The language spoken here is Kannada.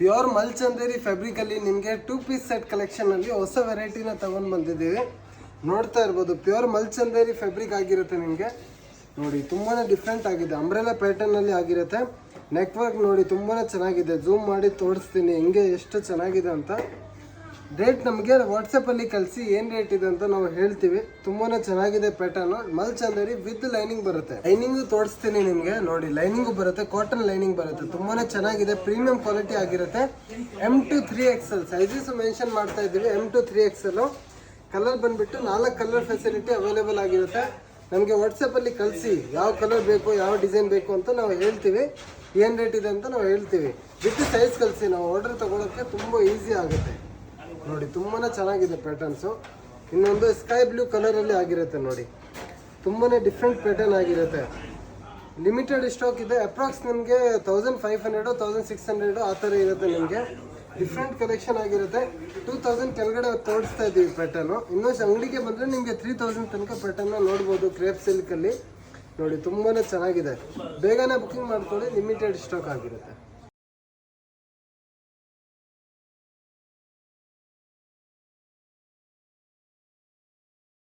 ಪ್ಯೂರ್ ಮಲ್ಚಂದೇರಿ ಫ್ಯಾಬ್ರಿಕಲ್ಲಿ ನಿಮಗೆ 2 ಪೀಸ್ ಸೆಟ್ ಕಲೆಕ್ಷನಲ್ಲಿ ಹೊಸ ವೆರೈಟಿನ ತಗೊಂಡು ಬಂದಿದ್ದೀವಿ. ನೋಡ್ತಾ ಇರ್ಬೋದು, ಪ್ಯೂರ್ ಮಲ್ಚಂದೇರಿ ಫ್ಯಾಬ್ರಿಕ್ ಆಗಿರುತ್ತೆ. ನಿಮಗೆ ನೋಡಿ ತುಂಬಾ ಡಿಫ್ರೆಂಟ್ ಆಗಿದೆ, ಅಂಬ್ರೆಲಾ ಪ್ಯಾಟರ್ನಲ್ಲಿ ಆಗಿರುತ್ತೆ. ನೆಕ್ ವರ್ಕ್ ನೋಡಿ ತುಂಬಾ ಚೆನ್ನಾಗಿದೆ, ಝೂಮ್ ಮಾಡಿ ತೋರಿಸ್ತೀನಿ ಹೆಂಗೆ ಎಷ್ಟು ಚೆನ್ನಾಗಿದೆ ಅಂತ. ರೇಟ್ ನಮಗೆ ವಾಟ್ಸಪ್ಪಲ್ಲಿ ಕಳಿಸಿ ಏನು ರೇಟ್ ಇದೆ ಅಂತ ನಾವು ಹೇಳ್ತೀವಿ. ತುಂಬಾ ಚೆನ್ನಾಗಿದೆ ಪ್ಯಾಟರ್ನು, ಮಲ್ಚಂದೇರಿ ವಿತ್ ಲೈನಿಂಗ್ ಬರುತ್ತೆ. ಲೈನಿಂಗು ತೋರಿಸ್ತೀನಿ ನಿಮಗೆ ನೋಡಿ, ಲೈನಿಂಗು ಬರುತ್ತೆ, ಕಾಟನ್ ಲೈನಿಂಗ್ ಬರುತ್ತೆ. ತುಂಬಾ ಚೆನ್ನಾಗಿದೆ, ಪ್ರೀಮಿಯಂ ಕ್ವಾಲಿಟಿ ಆಗಿರುತ್ತೆ. M2 3XL ಸೈಜಸ್ ಮೆನ್ಷನ್ ಮಾಡ್ತಾ ಇದ್ದೀವಿ. M2 3XL ಕಲರ್ ಬಂದುಬಿಟ್ಟು 4 ಕಲರ್ ಫೆಸಿಲಿಟಿ ಅವೈಲೇಬಲ್ ಆಗಿರುತ್ತೆ. ನಮಗೆ ವಾಟ್ಸಪ್ಪಲ್ಲಿ ಕಳಿಸಿ ಯಾವ ಕಲರ್ ಬೇಕು, ಯಾವ ಡಿಸೈನ್ ಬೇಕು ಅಂತ ನಾವು ಹೇಳ್ತೀವಿ, ಏನು ರೇಟ್ ಇದೆ ಅಂತ ನಾವು ಹೇಳ್ತೀವಿ. ವಿತ್ ಸೈಜ್ ಕಳಿಸಿ, ನಾವು ಆರ್ಡರ್ ತೊಗೊಳೋಕ್ಕೆ ತುಂಬ ಈಸಿ ಆಗುತ್ತೆ. ನೋಡಿ ತುಂಬಾ ಚೆನ್ನಾಗಿದೆ ಪ್ಯಾಟರ್ನ್ಸು. ಇನ್ನೊಂದು ಸ್ಕೈ ಬ್ಲೂ ಕಲರಲ್ಲಿ ಆಗಿರುತ್ತೆ ನೋಡಿ, ತುಂಬಾ ಡಿಫ್ರೆಂಟ್ ಪ್ಯಾಟರ್ನ್ ಆಗಿರುತ್ತೆ. ಲಿಮಿಟೆಡ್ ಸ್ಟಾಕ್ ಇದೆ. ಅಪ್ರಾಕ್ಸ್ ನಿಮಗೆ 1500 1600 ಆ ಥರ ಇರುತ್ತೆ. ನಿಮಗೆ ಡಿಫ್ರೆಂಟ್ ಕಲೆಕ್ಷನ್ ಆಗಿರುತ್ತೆ. 2000 ಕೆಳಗಡೆ ತೋರಿಸ್ತಾ ಇದ್ದೀವಿ ಪ್ಯಾಟರ್ನು. ಇನ್ನೊಂದು ಅಂಗಡಿಗೆ ಬಂದರೆ ನಿಮಗೆ 3000 ತನಕ ಪ್ಯಾಟರ್ನ ನೋಡ್ಬೋದು. ಕ್ರೇಪ್ ಸಿಲ್ಕಲ್ಲಿ ನೋಡಿ ತುಂಬಾ ಚೆನ್ನಾಗಿದೆ. ಬೇಗನೆ ಬುಕ್ಕಿಂಗ್ ಮಾಡ್ಕೊಳ್ಳಿ, ಲಿಮಿಟೆಡ್ ಸ್ಟಾಕ್ ಆಗಿರುತ್ತೆ.